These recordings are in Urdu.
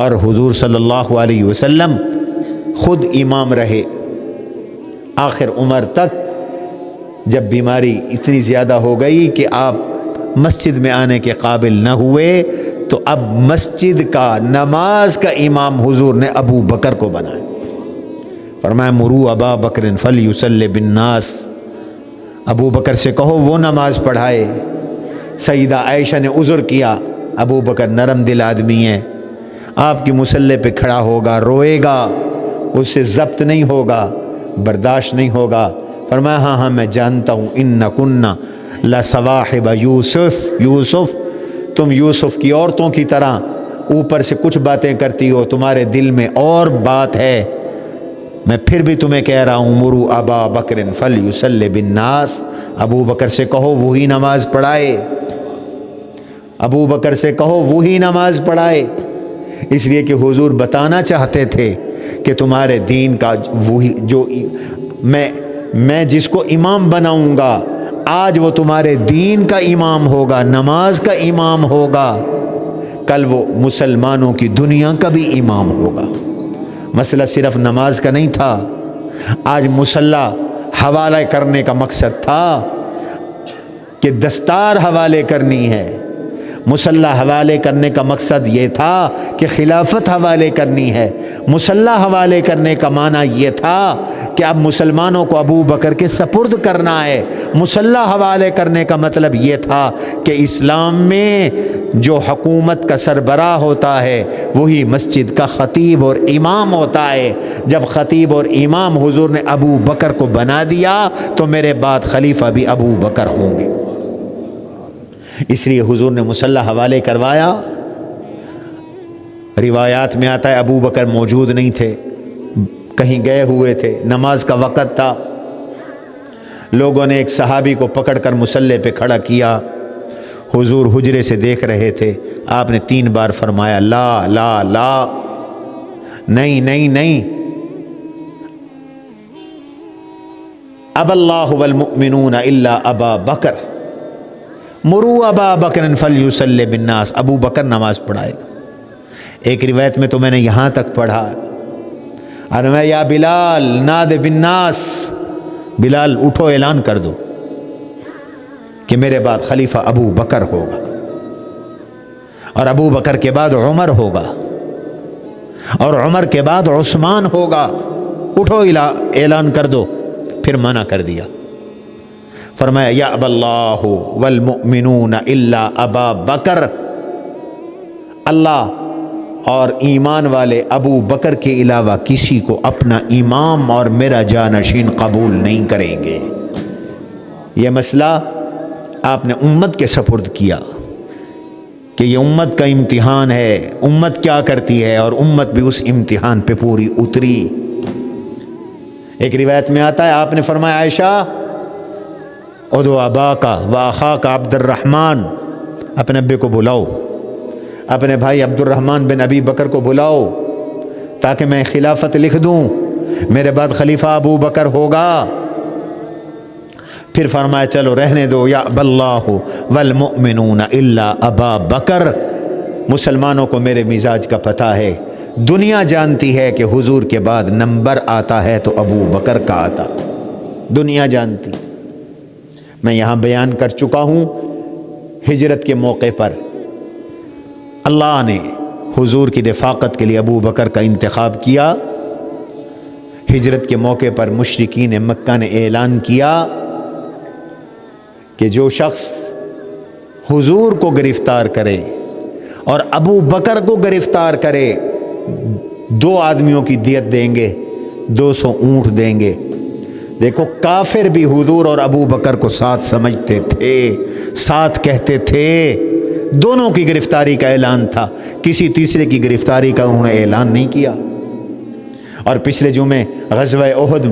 اور حضور صلی اللہ علیہ وسلم خود امام رہے آخر عمر تک. جب بیماری اتنی زیادہ ہو گئی کہ آپ مسجد میں آنے کے قابل نہ ہوئے تو اب مسجد کا نماز کا امام حضور نے ابو بکر کو بنایا. فرمایا مرو ابا بکر فلیصلی بالناس، ابو بکر سے کہو وہ نماز پڑھائے. سیدہ عائشہ نے عذر کیا، ابو بکر نرم دل آدمی ہے، آپ کی مصلی پہ کھڑا ہوگا، روئے گا، اس سے ضبط نہیں ہوگا، برداشت نہیں ہوگا. فرمایا ہاں ہاں میں جانتا ہوں، انکن لصواحب یوسف، تم یوسف کی عورتوں کی طرح اوپر سے کچھ باتیں کرتی ہو، تمہارے دل میں اور بات ہے. میں پھر بھی تمہیں کہہ رہا ہوں مرو ابا بکر فلیصلی بالناس، ابو بکر سے کہو وہی نماز پڑھائے، ابو بکر سے کہو وہی نماز پڑھائے. اس لیے کہ حضور بتانا چاہتے تھے کہ تمہارے دین کا وہی جو میں جس کو امام بناؤں گا آج وہ تمہارے دین کا امام ہوگا، نماز کا امام ہوگا، کل وہ مسلمانوں کی دنیا کا بھی امام ہوگا. مسئلہ صرف نماز کا نہیں تھا، آج مصلی حوالہ کرنے کا مقصد تھا کہ دستار حوالے کرنی ہے. مصلی حوالے کرنے کا مقصد یہ تھا کہ خلافت حوالے کرنی ہے. مصلی حوالے کرنے کا معنی یہ تھا کہ اب مسلمانوں کو ابو بکر کے سپرد کرنا ہے. مصلی حوالے کرنے کا مطلب یہ تھا کہ اسلام میں جو حکومت کا سربراہ ہوتا ہے وہی مسجد کا خطیب اور امام ہوتا ہے. جب خطیب اور امام حضور نے ابو بکر کو بنا دیا تو میرے بعد خلیفہ بھی ابو بکر ہوں گے. اس لیے حضور نے مصلی حوالے کروایا. روایات میں آتا ہے ابو بکر موجود نہیں تھے، کہیں گئے ہوئے تھے، نماز کا وقت تھا. لوگوں نے ایک صحابی کو پکڑ کر مصلی پہ کھڑا کیا، حضور حجرے سے دیکھ رہے تھے. آپ نے 3 بار فرمایا لا لا لا، نہیں نہیں نہیں، اب اللہ والمؤمنون الا ابا بکر، مرو ابا بکر فلیصلی بالناس، ابو بکر نماز پڑھائے. ایک روایت میں تو میں نے یہاں تک پڑھا اور میں یا بلال ناد بالناس، بلال اٹھو اعلان کر دو کہ میرے بعد خلیفہ ابو بکر ہوگا اور ابو بکر کے بعد عمر ہوگا اور عمر کے بعد عثمان ہوگا. اٹھو اعلان کر دو. پھر منع کر دیا، فرمایا یا اب اللہ والمؤمنون الا ابا بکر، اللہ اور ایمان والے ابو بکر کے علاوہ کسی کو اپنا امام اور میرا جانشین قبول نہیں کریں گے. یہ مسئلہ آپ نے امت کے سپرد کیا کہ یہ امت کا امتحان ہے، امت کیا کرتی ہے، اور امت بھی اس امتحان پہ پوری اتری. ایک روایت میں آتا ہے آپ نے فرمایا عائشہ ادعو اباکا و اخاکا عبد الرحمن، اپنے ابے کو بلاؤ، اپنے بھائی عبد الرحمن بن ابی بکر کو بلاؤ تاکہ میں خلافت لکھ دوں، میرے بعد خلیفہ ابو بکر ہوگا. پھر فرمایا چلو رہنے دو، یا اب اللہ والمؤمنون الا ابا بکر، مسلمانوں کو میرے مزاج کا پتہ ہے، دنیا جانتی ہے کہ حضور کے بعد نمبر آتا ہے تو ابو بکر کا آتا، دنیا جانتی. میں یہاں بیان کر چکا ہوں ہجرت کے موقع پر اللہ نے حضور کی رفاقت کے لیے ابو بکر کا انتخاب کیا. ہجرت کے موقع پر مشرکین مکہ نے اعلان کیا کہ جو شخص حضور کو گرفتار کرے اور ابو بکر کو گرفتار کرے 2 آدمیوں کی دیت دیں گے، 200 اونٹ دیں گے. دیکھو کافر بھی حضور اور ابو بکر کو ساتھ سمجھتے تھے، ساتھ کہتے تھے. دونوں کی گرفتاری کا اعلان تھا، کسی تیسرے کی گرفتاری کا انہوں نے اعلان نہیں کیا. اور پچھلے جمعے غزوہ احد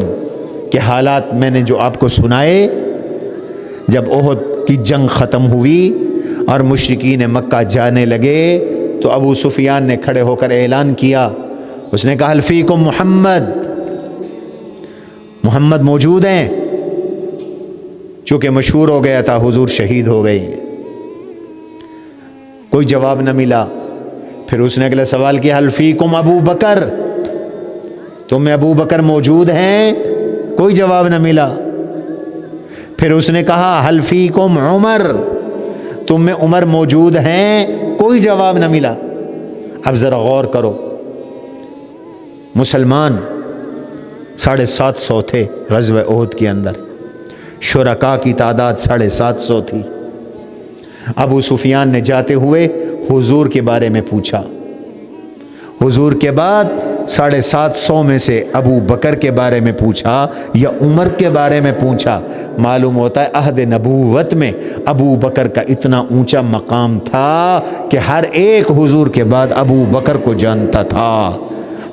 کے حالات میں نے جو آپ کو سنائے، جب احد کی جنگ ختم ہوئی اور مشرکین مکہ جانے لگے تو ابو سفیان نے کھڑے ہو کر اعلان کیا، اس نے کہا هل فیکم محمد موجود ہیں؟ چونکہ مشہور ہو گیا تھا حضور شہید ہو گئے. کوئی جواب نہ ملا. پھر اس نے اگلا سوال کیا حل فیکم ابو بکر، تم میں ابو بکر موجود ہیں؟ کوئی جواب نہ ملا۔ پھر اس نے کہا حل فیکم عمر، تم میں عمر موجود ہیں؟ کوئی جواب نہ ملا۔ اب ذرا غور کرو، مسلمان 750 تھے غزوہ احد کے اندر، شرکاء کی تعداد 750 تھی۔ ابو سفیان نے جاتے ہوئے حضور کے بارے میں پوچھا، حضور کے بعد 750 میں سے ابو بکر کے بارے میں پوچھا یا عمر کے بارے میں پوچھا۔ معلوم ہوتا ہے عہد نبوت میں ابو بکر کا اتنا اونچا مقام تھا کہ ہر ایک حضور کے بعد ابو بکر کو جانتا تھا،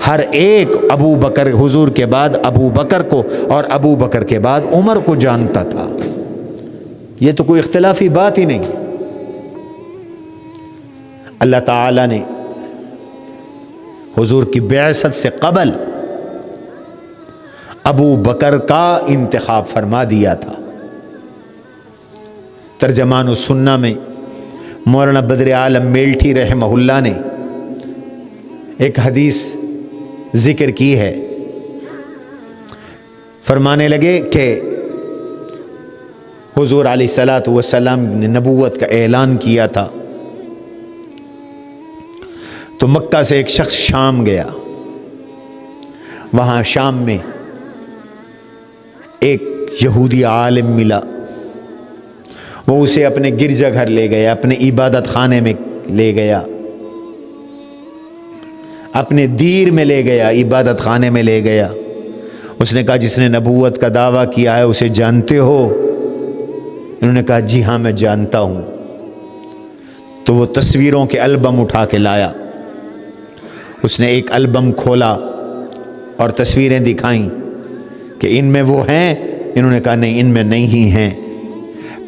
ہر ایک ابو بکر حضور کے بعد ابو بکر کو اور ابو بکر کے بعد عمر کو جانتا تھا۔ یہ تو کوئی اختلافی بات ہی نہیں۔ اللہ تعالی نے حضور کی بعثت سے قبل ابو بکر کا انتخاب فرما دیا تھا۔ ترجمان السنہ میں مولانا بدر عالم میلٹھی رحمہ اللہ نے ایک حدیث ذکر کی ہے، فرمانے لگے کہ حضور علیہ الصلاۃ والسلام نے نبوت کا اعلان کیا تھا تو مکہ سے ایک شخص شام گیا، وہاں شام میں ایک یہودی عالم ملا، وہ اسے اپنے گرجا گھر لے گیا، اپنے عبادت خانے میں لے گیا، اپنے دیر میں لے گیا، عبادت خانے میں لے گیا۔ اس نے کہا جس نے نبوت کا دعویٰ کیا ہے اسے جانتے ہو؟ انہوں نے کہا جی ہاں میں جانتا ہوں۔ تو وہ تصویروں کے البم اٹھا کے لایا، اس نے ایک البم کھولا اور تصویریں دکھائیں کہ ان میں وہ ہیں، انہوں نے کہا نہیں ان میں نہیں ہیں۔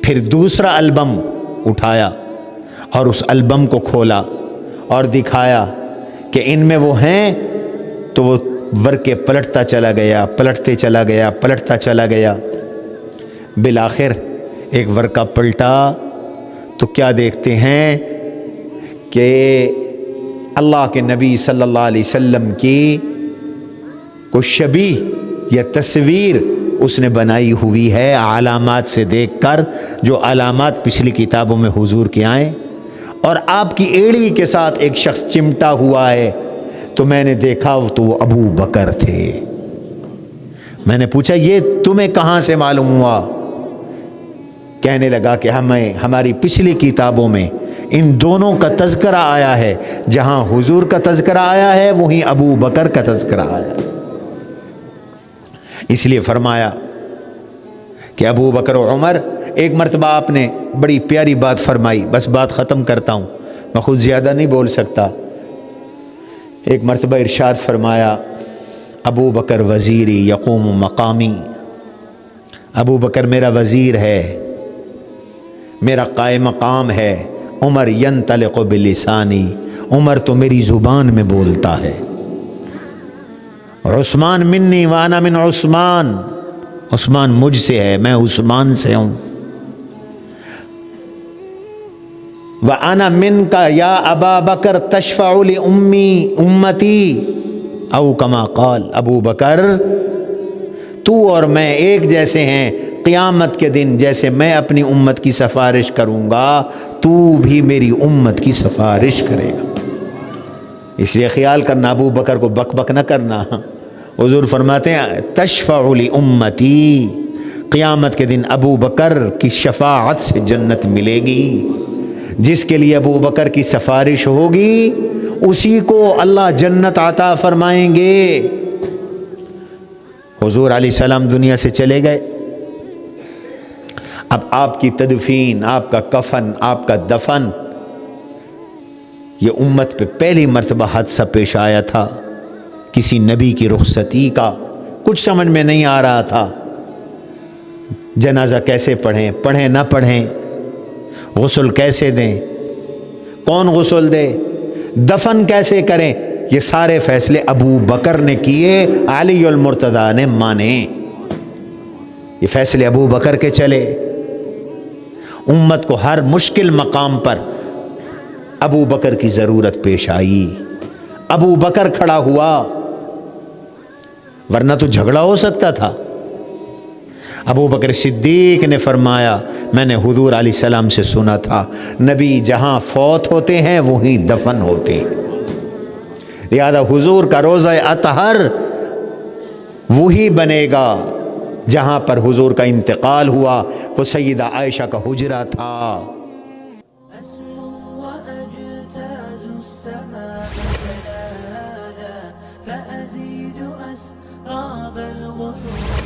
پھر دوسرا البم اٹھایا اور اس البم کو کھولا اور دکھایا کہ ان میں وہ ہیں، تو وہ ورقے پلٹتا چلا گیا، پلٹتے چلا گیا، پلٹتا چلا گیا۔ بالآخر ایک ورقہ پلٹا تو کیا دیکھتے ہیں کہ اللہ کے نبی صلی اللہ علیہ وسلم کی کوئی شبیہ یا تصویر اس نے بنائی ہوئی ہے علامات سے دیکھ کر، جو علامات پچھلی کتابوں میں حضور کے آئیں، اور آپ کی ایڑی کے ساتھ ایک شخص چمٹا ہوا ہے۔ تو میں نے دیکھا تو وہ ابو بکر تھے۔ میں نے پوچھا یہ تمہیں کہاں سے معلوم ہوا؟ کہنے لگا کہ ہماری پچھلی کتابوں میں ان دونوں کا تذکرہ آیا ہے، جہاں حضور کا تذکرہ آیا ہے وہیں ابو بکر کا تذکرہ آیا ہے۔ اس لیے فرمایا کہ ابو بکر و عمر، ایک مرتبہ آپ نے بڑی پیاری بات فرمائی، بس بات ختم کرتا ہوں، میں خود زیادہ نہیں بول سکتا۔ ایک مرتبہ ارشاد فرمایا ابو بکر وزیری یقوم مقامی، ابو بکر میرا وزیر ہے، میرا قائم مقام ہے۔ عمر ینطلق بلسانی، عمر تو میری زبان میں بولتا ہے۔ عثمان منی وانا من عثمان، عثمان مجھ سے ہے، میں عثمان سے ہوں۔ وانا منک یا ابا بکر تشفع لاممی امتی او کما قال، ابو بکر تو اور میں ایک جیسے ہیں، قیامت کے دن جیسے میں اپنی امت کی سفارش کروں گا تو بھی میری امت کی سفارش کرے گا۔ اس لیے خیال کرنا ابو بکر کو بک بک نہ کرنا۔ حضور فرماتے ہیں تشفع لامتی، قیامت کے دن ابو بکر کی شفاعت سے جنت ملے گی۔ جس کے لیے ابو بکر کی سفارش ہوگی اسی کو اللہ جنت عطا فرمائیں گے۔ حضور علیہ السلام دنیا سے چلے گئے، اب آپ کی تدفین، آپ کا کفن، آپ کا دفن، یہ امت پہ پہلی مرتبہ حادثہ پیش آیا تھا، کسی نبی کی رخصتی کا۔ کچھ سمجھ میں نہیں آ رہا تھا، جنازہ کیسے پڑھیں، پڑھیں نہ پڑھیں، غسل کیسے دیں، کون غسل دے، دفن کیسے کریں، یہ سارے فیصلے ابو بکر نے کیے، علی المرتضیٰ نے مانے۔ یہ فیصلے ابو بکر کے چلے۔ امت کو ہر مشکل مقام پر ابو بکر کی ضرورت پیش آئی، ابو بکر کھڑا ہوا، ورنہ تو جھگڑا ہو سکتا تھا۔ ابو بکر صدیق نے فرمایا میں نے حضور علیہ السلام سے سنا تھا نبی جہاں فوت ہوتے ہیں وہیں دفن ہوتے ہیں، لہذا حضور کا روضہ اطہر وہی بنے گا جہاں پر حضور کا انتقال ہوا، وہ سیدہ عائشہ کا حجرہ تھا۔ فأزيد أسراب الغيوم